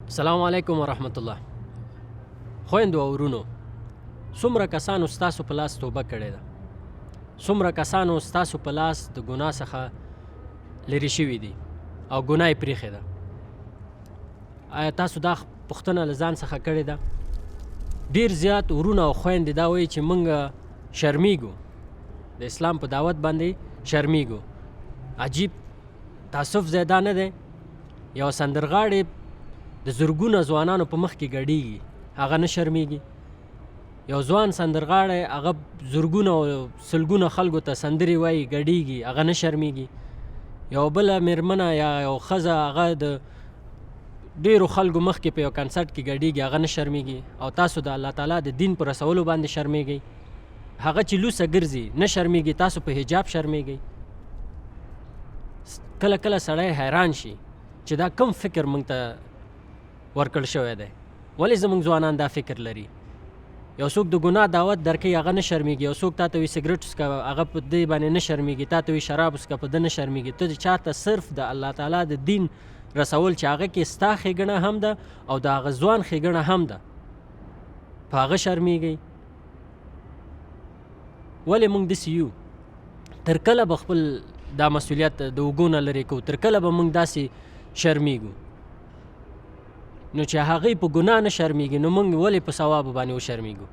السلام علیکم ورحمت الله. خویندو او ورونو، څومره کسانو ستاسو په لاس توبه کړې ده؟ څومره کسانو ستاسو په لاس د ګناه څخه لرې شوي دي او ګناه یې پرېښې ده؟ آیا تاسو دا پوښتنه له ځان څخه کړې ده؟ ډېر زیات ورونه او خویندې دا وایي چې موږ شرمیږو، د اسلام په دعوت باندې شرمیږو. عجیب تاسف ځای دا نه دی؟ یو سندرغاړی د زرګونه ځوانانو په مخ کې ګډېږي، هغه نه شرمیږي. یو ځوان سندرغاړی هغه زرګونه او سلګونه خلکو ته سندرې وایي، ګډېږي، هغه نه شرمیږي. یو بله میرمنه یا یو ښځه هغه د ډېرو خلکو مخکې په یو کنسرټ کې ګډېږي، هغه نه شرمیږي. او تاسو د الله تعالی د دین په رسولو باندې شرمیږئ. هغه چې لوسه ګرځي نه شرمیږي، تاسو په حجاب شرمیږئ. کله کله سړی حیران شي چې دا کم فکر موږ ته ورکړل شوی دی. ولې زموږ ځوانان دا فکر لري؟ یو څوک د ګناه دعوت درکوي، هغه نه شرمیږي. یو څوک تا ته وایي سګرټ وڅکه، هغه په دې باندې نه شرمیږي. تا ته وایي شراب وڅکه، په ده نه شرمیږي. ته چاته صرف د الله تعالی د دین رسول چې هغه کې ستا ښېګڼه هم ده او د هغه ځوان ښېګڼه هم ده، په هغه شرمیږئ. ولې موږ داسې یو؟ تر کله به خپل دا مسؤلیت د اوږو نه لرې کوو؟ تر کله به موږ داسې شرمیږو؟ نو چې هغوی په ګناه نه شرمیږي، نو موږ ولې په ثوابو باندې وشرمیږو؟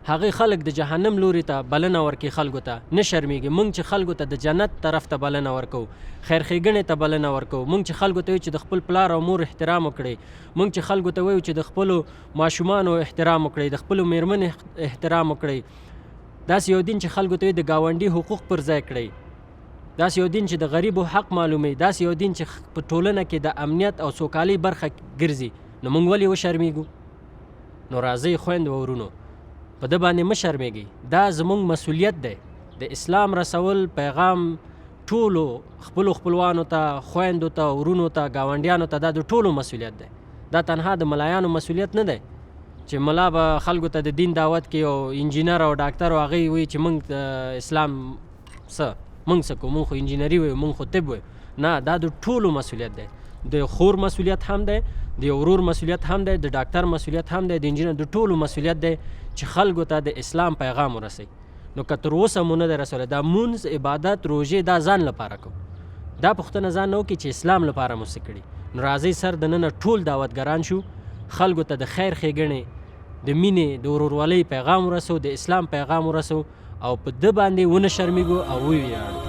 هغوی خلک د جهنم لوري ته بلنه ورکوي، خلکو ته نه شرمیږي. موږ چې خلکو ته د جنت طرف ته بلنه ورکوو، خیر ښېګڼې ته بلنه ورکوو، موږ چې خلکو ته وایو چې د خپل پلار او مور احترام وکړئ، موږ چې خلکو ته وایو چې د خپلو ماشومانو احترام وکړئ، د خپلو میرمنې احترام وکړئ. داسې یو دین چې خلکو ته وایي د ګاونډي حقوق پر ځای کړئ، داسې یو دین چې د غریبو حق معلوموي، داسې یو دین چې په ټولنه کې د امنیت او سوکالۍ برخه ګرځي، نو موږ ولې وشرمیږو؟ نو راځئ خویندو او ورونو، په ده باندې مه شرمیږئ. دا زموږ مسؤلیت دی. د اسلام رسول پیغام ټولو خپلو خپلوانو ته، خویندو ته، ورونو ته، ګاونډیانو ته، دا د ټولو مسؤلیت دی. دا تنها د ملایانو مسؤلیت نه دی چې ملا به خلکو ته د دین دعوت کوي او انجینر او ډاکټر او هغوی وایي چې موږ اسلام موږ څه کوو، موږ خو انجینري وایو، موږ خو طب وایو. نه، دا د ټولو مسؤلیت دی. د خور مسؤلیت هم دی، د یو ورور مسؤلیت هم دی، د ډاکټر مسؤلیت هم دی، د انجینر، د ټولو مسؤلیت دی چې خلکو ته د اسلام پیغام ورسوي. نو که تر اوسه مو نه دی رسولی، دا مونځ، عبادت، روژې، دا ځان لپاره کوو. دا پوښتنه ځان نه وکړي چې اسلام لپاره مو څه کړي. نو راځئ سر دننه ټول دعوتګران شو، خلکو ته د خیر ښېګڼې، د مینې، د ورورولۍ پیغام ورسو، د اسلام پیغام ورسو او په ده باندې ونه شرمیږو او وویاړو.